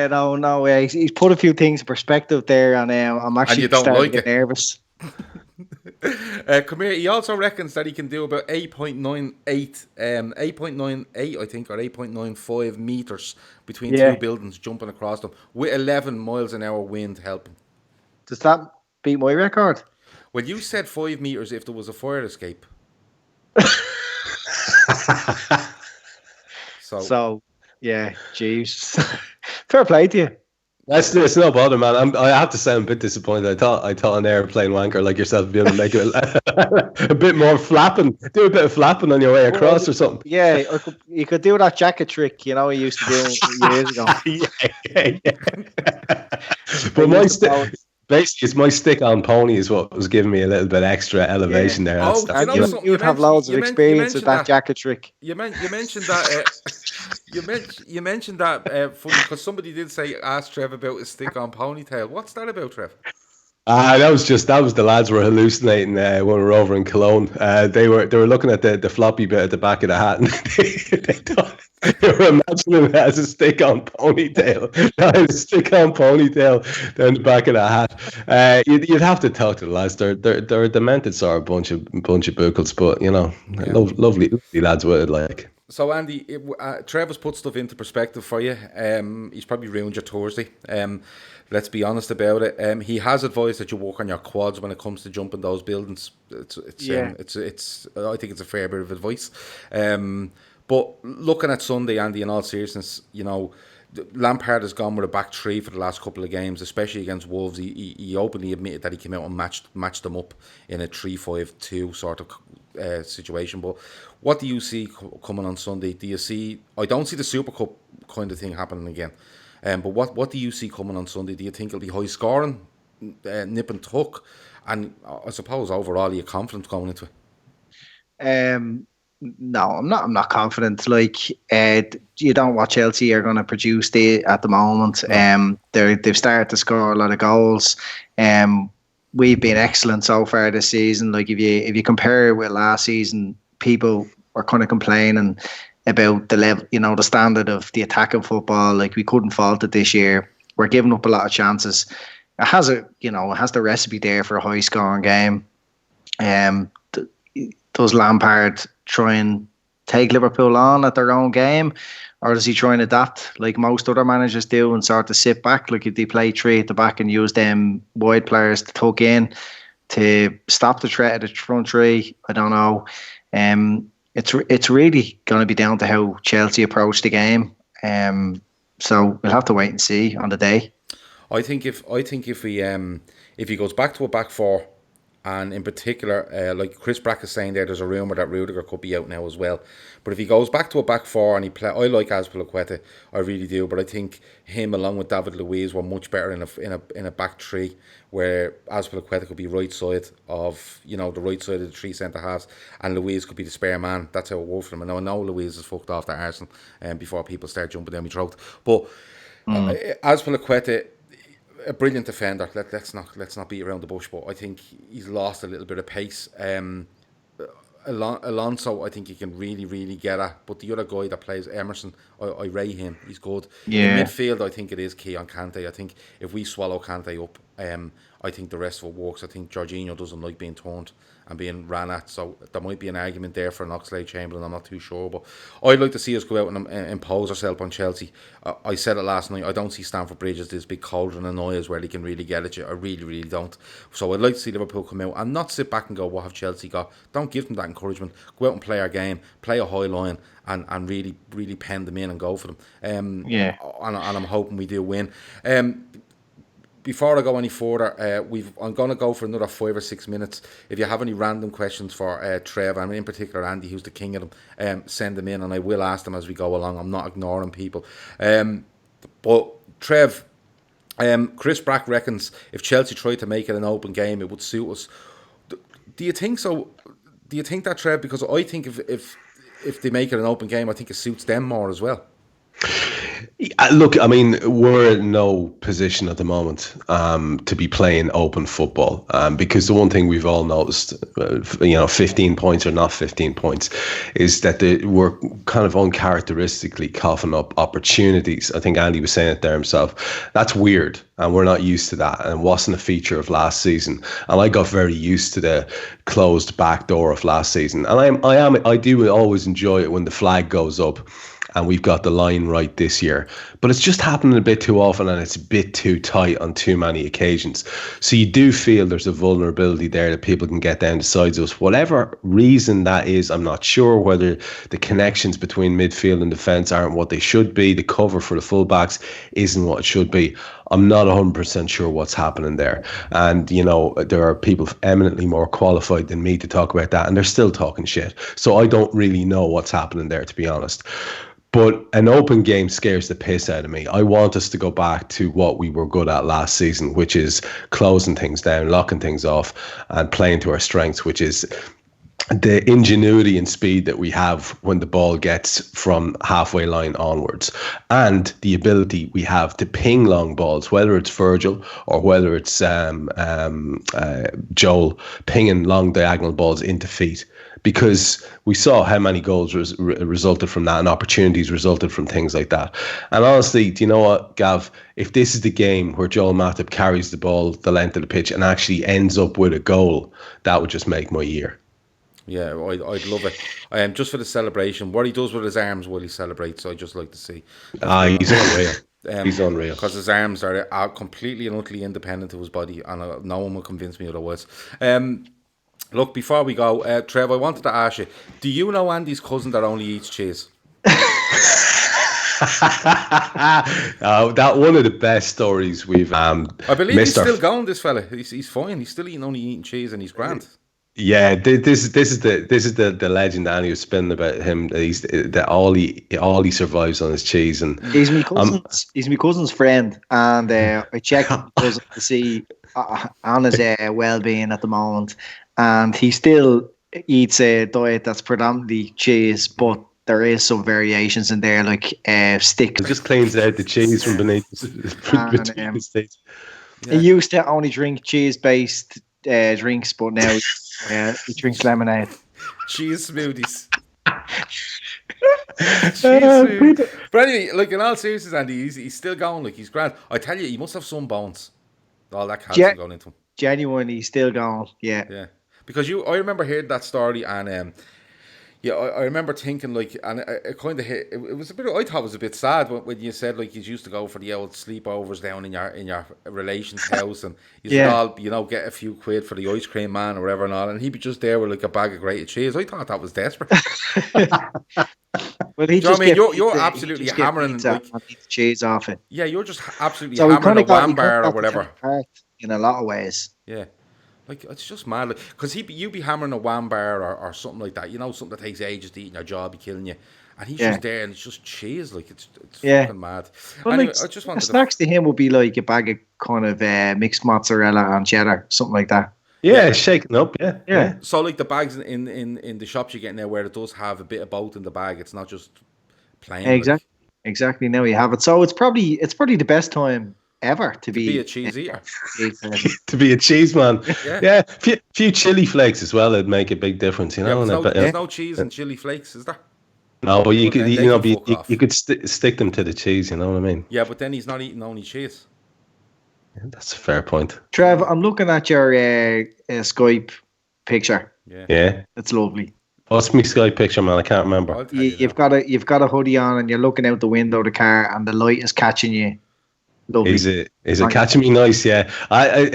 no. He's put a few things in perspective there, and I'm actually starting to get nervous. Come here. He also reckons that he can do about 8.98, I think, or 8.95 meters between two buildings, jumping across them with 11 miles an hour wind helping. Does that beat my record? Well, you said 5 meters if there was a fire escape. So yeah, jeez. Fair play to you. It's no bother, man. I have to say I'm a bit disappointed. I thought an airplane wanker like yourself would be able to make it a bit more flapping. Do a bit of flapping on your way across or something. Yeah, you could do that jacket trick, he used to do years ago. yeah. But basically, it's my stick-on pony is what was giving me a little bit extra elevation there. You'd have loads of experience with that jacket trick. You mentioned that. You mentioned that because somebody did ask Trev about his stick-on ponytail. What's that about, Trev? That was the lads were hallucinating when we were over in Cologne. They were looking at the floppy bit at the back of the hat, and they were imagining it as a stick-on ponytail. A stick-on ponytail down the back of the hat. You'd have to talk to the lads. They're a demented sort of bunch of bookles, but lovely lads with it, like. So, Andy, Trev has put stuff into perspective for you. He's probably ruined your Thursday. Let's be honest about it. He has advised that you work on your quads when it comes to jumping those buildings. I think it's a fair bit of advice. But looking at Sunday, Andy, in all seriousness, Lampard has gone with a back three for the last couple of games, especially against Wolves. He openly admitted that he came out and matched them up in a 3-5-2 sort of situation. But what do you see coming on Sunday? Do you see? I don't see the Super Cup kind of thing happening again. But what do you see coming on Sunday? Do you think it'll be high scoring, nip and tuck? And I suppose overall, are you confident going into it? No, I'm not confident. Like, you don't what Chelsea are going to produce at the moment. They've started to score a lot of goals. We've been excellent so far this season. Like, if you compare it with last season, people were kind of complaining about the level, the standard of the attacking football. Like, we couldn't fault it this year. We're giving up a lot of chances. It has the recipe there for a high scoring game. Does Lampard try and take Liverpool on at their own game, or does he try and adapt like most other managers do and sort of sit back? Like, if they play three at the back and use them wide players to tuck in to stop the threat of the front three, I don't know. It's really going to be down to how Chelsea approach the game. So we'll have to wait and see on the day. I think if he goes back to a back four, and in particular, like Chris Brack is saying there's a rumour that Rudiger could be out now as well. But if he goes back to a back four and I like Azpilicueta, I really do. But I think him along with David Luiz were much better in a back three, where Azpilicueta could be right side of the right side of the three centre halves, and Luiz could be the spare man. That's how it works for him. And I know Luiz is fucked off to Arsenal, before people start jumping down my throat. But Azpilicueta, a brilliant defender. Let's not beat around the bush, but I think he's lost a little bit of pace. Alonso, I think he can really, really get at. But the other guy that plays Emerson, I rate him. He's good. Yeah. In midfield, I think it is key on Kante. I think if we swallow Kante up, I think the rest of it works. I think Jorginho doesn't like being turned and being ran at, so there might be an argument there for an Oxlade-Chamberlain. I'm not too sure, but I'd like to see us go out and impose ourselves on Chelsea. I said it last night. I don't see Stamford Bridge as this big cauldron of noise where they can really get at you. I really, really don't. So I'd like to see Liverpool come out and not sit back and go, what have Chelsea got? Don't give them that encouragement. Go out and play our game, play a high line, and really, really pen them in and go for them. And I'm hoping we do win. Before I go any further, I'm going to go for another 5 or 6 minutes. If you have any random questions for Trev, and in particular Andy, who's the king of them, send them in, and I will ask them as we go along. I'm not ignoring people. But Trev, Chris Brack reckons if Chelsea tried to make it an open game, it would suit us. Do you think so? Do you think that, Trev? Because I think if they make it an open game, I think it suits them more as well. Look, I mean, we're in no position at the moment to be playing open football because the one thing we've all noticed, 15 points or not 15 points, is that we're kind of uncharacteristically coughing up opportunities. I think Andy was saying it there himself. That's weird, and we're not used to that, and it wasn't a feature of last season. And I got very used to the closed back door of last season, and I do always enjoy it when the flag goes up and we've got the line right this year. But it's just happening a bit too often, and it's a bit too tight on too many occasions. So you do feel there's a vulnerability there that people can get down the sides of us. Whatever reason that is, I'm not sure whether the connections between midfield and defence aren't what they should be. The cover for the fullbacks isn't what it should be. I'm not 100% sure what's happening there. And, there are people eminently more qualified than me to talk about that, and they're still talking shit. So I don't really know what's happening there, to be honest. But an open game scares the piss out of me. I want us to go back to what we were good at last season, which is closing things down, locking things off, and playing to our strengths, which is the ingenuity and speed that we have when the ball gets from halfway line onwards, and the ability we have to ping long balls, whether it's Virgil or whether it's Joel pinging long diagonal balls into feet. Because we saw how many goals resulted from that, and opportunities resulted from things like that. And honestly, do you know what, Gav? If this is the game where Joel Matip carries the ball the length of the pitch and actually ends up with a goal, that would just make my year. Yeah, I'd love it. Just for the celebration, what he does with his arms while he celebrates, I'd just like to see. He's unreal. He's unreal. Because his arms are completely and utterly independent of his body, and no one will convince me otherwise. Look, before we go, Trev, I wanted to ask you, do you know Andy's cousin that only eats cheese? That one of the best stories we've I believe he's still going, this fella. He's fine. He's still only eating cheese, and he's grand. Yeah, this is the legend Andy was spinning about him. That all he survives on is cheese, and he's my cousin's friend, and I checked to see on his well-being at the moment. And he still eats a diet that's predominantly cheese, but there is some variations in there, like sticks. It just cleans out the cheese from beneath the sticks. He used to only drink cheese-based drinks, but now he drinks lemonade. Cheese smoothies. Cheese. But anyway, like in all seriousness, Andy, he's still going. Like, he's grand. I tell you, he must have some bones. All that calcium going into him. Genuinely, he's still going. Yeah. Because I remember hearing that story, and I remember thinking, like, and it kind of hit. It was a bit. I thought it was a bit sad when you said, like, you used to go for the old sleepovers down in your relation's house, and you all get a few quid for the ice cream man or whatever and all, and he'd be just there with like a bag of grated cheese. I thought that was desperate. Well, you're absolutely hammering like cheese off it. Yeah, you're just absolutely hammering a wham bar or whatever. In a lot of ways. Yeah. Like, it's just mad. Because you be hammering a wham bar or something like that. Something that takes ages to eat in your jaw, be killing you. And he's just there, and it's just cheese. Like, it's fucking mad. Well, anyway, I just wanted snacks to him would be like a bag of kind of mixed mozzarella and cheddar, something like that. Yeah, shaken up. Yeah. So, like, the bags in the shops you're getting there, where it does have a bit of both in the bag, it's not just plain. Exactly. Now you have it. So it's probably the best time ever to Be be a cheese eater. To be a cheese man. Yeah. Yeah. Few chili flakes as well would make a big difference, you know. There's no cheese and chili flakes, is there? No, but you Well, could, then you they know, can fuck off. you could stick them to the cheese. You know what I mean? Yeah, but then he's not eating only cheese. Yeah, that's a fair point. Trev, I'm looking at your Skype picture. Yeah. It's lovely. What's my Skype picture, man? I can't remember. I'll tell you You've got a hoodie on and you're looking out the window of the car and the light is catching you. Lovely. Is it catching me nice? Yeah. I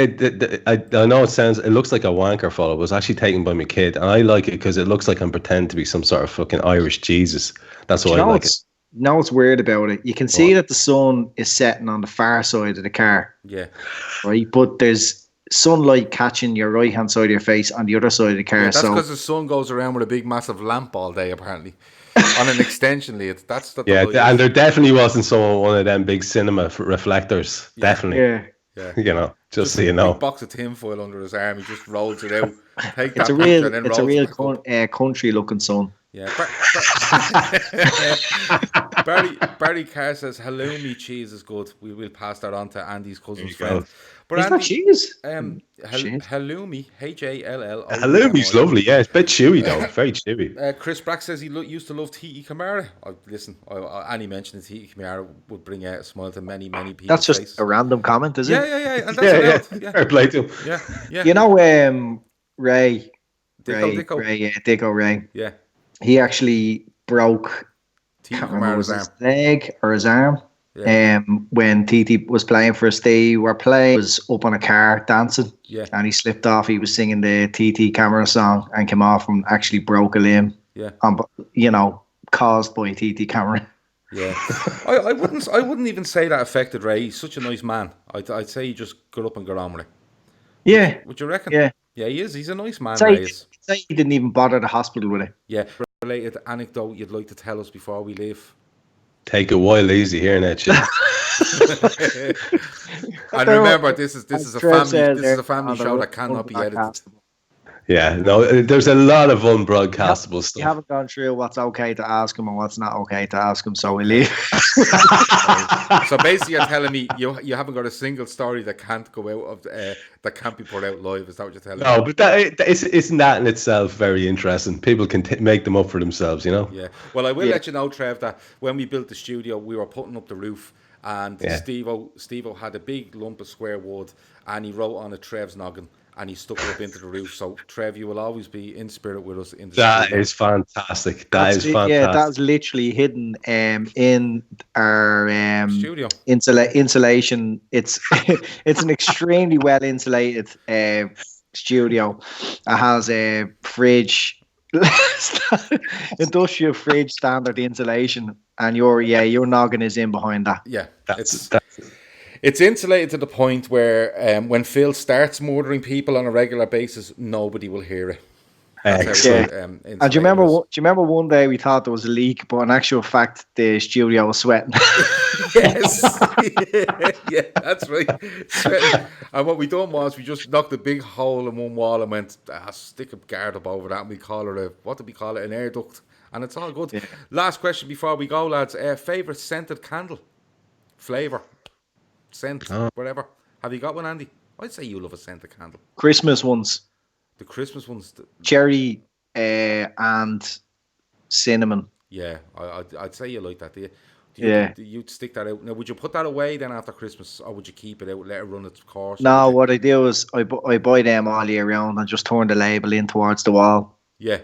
know it looks like a wanker photo. It was actually taken by my kid, and I like it because it looks like I'm pretending to be some sort of fucking Irish Jesus. That's why I like it. You know what's weird about it? You can see that the sun is setting on the far side of the car. Yeah. Right, but there's sunlight catching your right hand side of your face on the other side of the car. Yeah, that's because the sun goes around with a big massive lamp all day, apparently. On an extension lead. That's the and there definitely wasn't one of them big cinema reflectors. Yeah. Definitely. Yeah. You know, just so you know. Big box of tinfoil under his arm. He just rolls it out. It's a real country looking sun. Yeah. Barry Carr says halloumi cheese is good. We will pass that on to Andy's cousin's friend. But Is that cheese? Halloumi, Hall. Halloumi's lovely, yeah. It's a bit chewy though, very chewy. Chris Brack says he used to love Titi Camara. Any mention of Titi Camara would bring a smile to many people. That's just a random comment, is it? Yeah. And that's Fair play to him. Yeah. You know, Ray. Dicko Ray. Yeah. He actually broke Titi Camara's arm. His leg or his arm. Yeah. When Titi was playing for us, they were playing, was up on a car dancing, and he slipped off. He was singing the Titi Camara song and came off and actually broke a limb. Yeah, caused by Titi Camara. Yeah, I wouldn't even say that affected Ray. He's such a nice man. I'd say he just got up and got on with it. Yeah, would you reckon? Yeah, he is. He's a nice man. Say he didn't even bother the hospital with it. Yeah, related anecdote you'd like to tell us before we leave. Take a while easy hearing that shit. And remember, this is a family show that cannot be edited. Yeah, no, there's a lot of unbroadcastable stuff. You haven't gone through what's okay to ask him and what's not okay to ask him, so we leave. So basically, you're telling me you haven't got a single story that can't go out of that can't be put out live. Is that what you're telling me? No, but isn't that in itself very interesting? People can make them up for themselves, you know. Yeah. Well, I will let you know, Trev, that when we built the studio, we were putting up the roof, and Steve-O had a big lump of square wood, and he wrote on it Trev's noggin. And he stuck it up into the roof. So, Trev, you will always be in spirit with us in the studio. That is fantastic. That is fantastic. Yeah, that's literally hidden in our studio insulation. It's it's an extremely well insulated studio. It has a fridge, industrial fridge standard insulation, and your noggin is in behind that. Yeah, It's insulated to the point where when Phil starts murdering people on a regular basis, nobody will hear it. Excellent. And do you remember one day we thought there was a leak, but in actual fact the studio was sweating. Yes. Yeah, that's right. Sweating. And what we done was we just knocked a big hole in one wall and went, stick a guard up over that, and we call it an air duct. And it's all good. Yeah. Last question before we go, lads. Favourite scented candle? Flavour? Scent, whatever. Have you got one, Andy? I'd say you love a scented candle. Christmas ones. The Christmas ones. Cherry and cinnamon. Yeah, I'd say you like that, do you? You'd stick that out. Now, would you put that away then after Christmas, or would you keep it out, let it run its course? No, what I do is I buy them all year round and just turn the label in towards the wall. Yeah.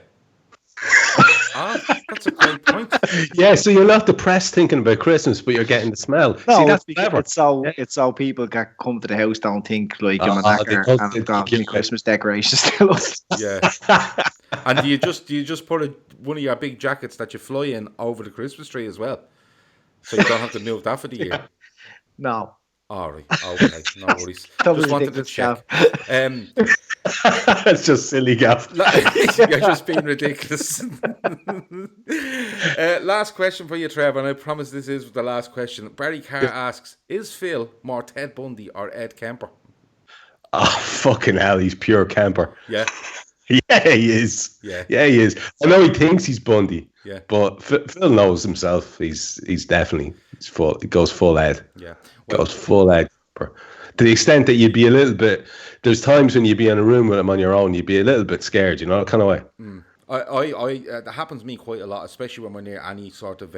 That's a great point. Yeah, so you're not depressed thinking about Christmas, but you're getting the smell. No, see, that's clever. It's so people that come to the house don't think like I'm a knacker and I've got any Christmas decorations still up. Yeah. And do you just put one of your big jackets that you fly in over the Christmas tree as well, so you don't have to move that for the year? No. All right. Okay. No worries. Just wanted to check. That's just silly, Gav. You're just being ridiculous. Last question for you, Trevor, and I promise this is the last question. Barry Carr asks, is Phil more Ted Bundy or Ed Kemper? Oh, fucking hell, he's pure Kemper. Yeah. Yeah, he is. Yeah, he is. I know he thinks he's Bundy. Yeah. But Phil knows himself. He's definitely full. It goes full Ed. Yeah. Goes full Ed. To the extent that you'd be a little bit, there's times when you'd be in a room with him on your own, you'd be a little bit scared, you know, that kind of way. That happens to me quite a lot, especially when we're near any sort of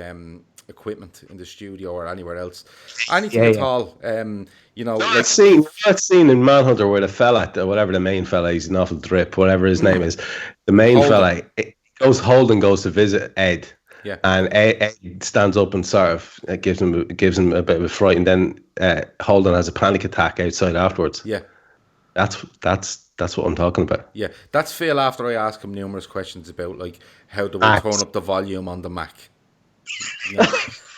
equipment in the studio or anywhere else, anything at all. You know, that scene in Manhunter where the fella, whatever the main fella, he's an awful drip, whatever his name is, the main fella, Holden goes to visit Ed. Yeah. And Ed stands up and sort of gives him a bit of a fright, and then Holden has a panic attack outside afterwards. Yeah. That's what I'm talking about. Yeah, that's Phil after I ask him numerous questions about like how do we turn up the volume on the Mac, you know,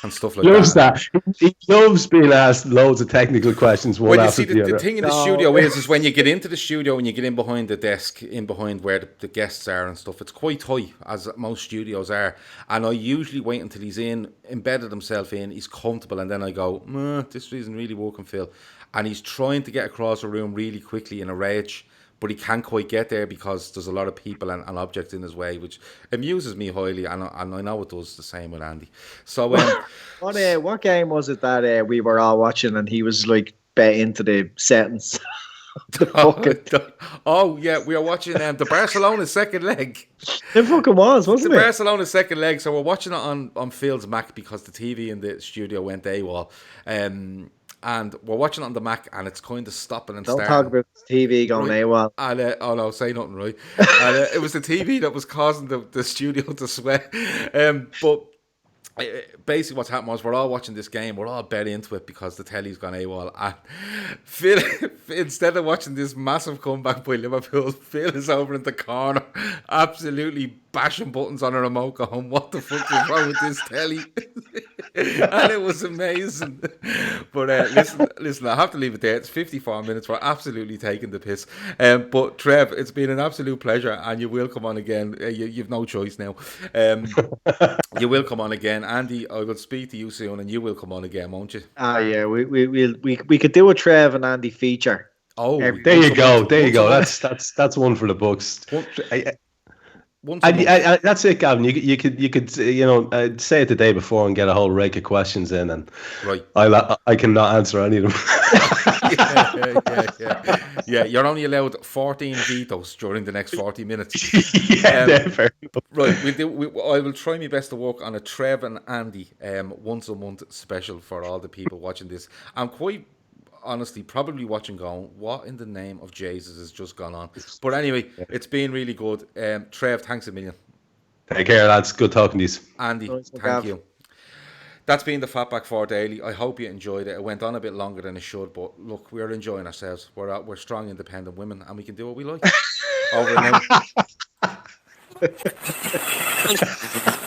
and stuff like that. He loves being asked loads of technical questions. Well, you see, the thing in the studio is when you get into the studio and you get in behind the desk, in behind where the guests are and stuff, it's quite tight, as most studios are. And I usually wait until he's embedded himself in, he's comfortable, and then I go, this isn't really working, Phil. And he's trying to get across a room really quickly in a rage, but he can't quite get there because there's a lot of people and objects in his way, which amuses me highly, and I know it does the same with Andy. So, what game was it that we were all watching and he was like bet into the sentence? Oh yeah, we are watching the Barcelona second leg. It fucking wasn't it? The Barcelona second leg. So we're watching it on Phil's Mac because the TV in the studio went AWOL. And we're watching it on the Mac, and it's kind of stopping and starting. Don't talk about the TV going AWOL. And, oh no, say nothing, right? And it was the TV that was causing the studio to sweat. But basically what's happened was we're all watching this game, we're all bet into it because the telly's gone AWOL, and Phil, instead of watching this massive comeback by Liverpool, Phil is over in the corner absolutely bashing buttons on a remote going, what the fuck is wrong with this telly? And it was amazing. But listen, I have to leave it there. It's 54 minutes. We're absolutely taking the piss. But Trev, it's been an absolute pleasure, and you will come on again. You've no choice now. You will come on again. Andy, I will speak to you soon, and you will come on again, won't you? Yeah, we could do a Trev and Andy feature. Oh, there you go. That's one for the books. That's it, Gavin. You could say it the day before and get a whole rake of questions in, and right. I cannot answer any of them. Yeah. You're only allowed 14 vetoes during the next 40 minutes. Fair enough. Right, I will try my best to work on a Trev and Andy once a month special for all the people watching this. I'm quite honestly probably watching going, what in the name of Jesus has just gone on? But anyway, it's been really good. Trev, thanks a million. Take care, lads. Good talking to you. Andy, thank you. That's been the Fatback 4 Daily. I hope you enjoyed it. It went on a bit longer than it should, but look, we're enjoying ourselves. We're strong, independent women, and we can do what we like. Over and out.